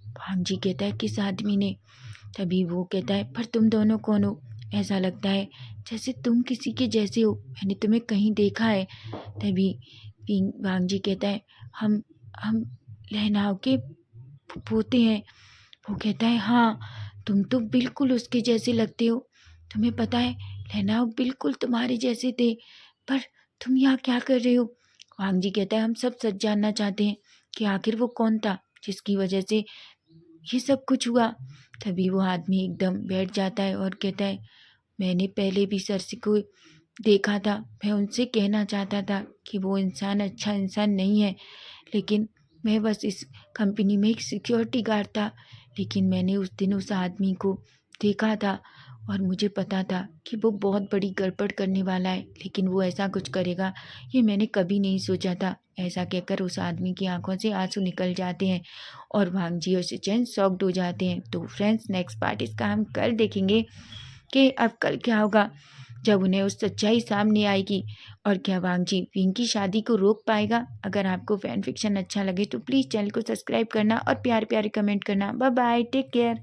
वांगजी कहता है, किस आदमी ने? तभी वो कहता है, पर तुम दोनों कौन हो? ऐसा लगता है जैसे तुम किसी के जैसे हो, मैंने तुम्हें कहीं देखा है। तभी वांगजी कहता है, हम लहनाव के पोते हैं। वो कहता है, हाँ, तुम तो बिल्कुल उसके जैसे लगते हो। तुम्हें पता है, लहनाव बिल्कुल तुम्हारे जैसे थे, पर तुम यहाँ क्या कर रहे हो? वांगजी कहता है, हम सब सच जानना चाहते हैं कि आखिर वो कौन था जिसकी वजह से ये सब कुछ हुआ। तभी वो आदमी एकदम बैठ जाता है और कहता है, मैंने पहले भी सरसी को देखा था। मैं उनसे कहना चाहता था कि वो इंसान अच्छा इंसान नहीं है, लेकिन मैं बस इस कंपनी में एक सिक्योरिटी गार्ड था। लेकिन मैंने उस दिन उस आदमी को देखा था और मुझे पता था कि वो बहुत बड़ी गड़बड़ करने वाला है, लेकिन वो ऐसा कुछ करेगा ये मैंने कभी नहीं सोचा था। ऐसा कहकर उस आदमी की आंखों से आंसू निकल जाते हैं और भांजी और सचिन शॉक्ड हो जाते हैं। तो फ्रेंड्स, नेक्स्ट पार्ट इसका हम कल देखेंगे कि अब कल क्या होगा जब उन्हें उस सच्चाई सामने आएगी, और क्या वांगजी विंग की शादी को रोक पाएगा। अगर आपको फैन फिक्शन अच्छा लगे तो प्लीज़ चैनल को सब्सक्राइब करना और प्यारे प्यारे कमेंट करना। Bye bye, take care.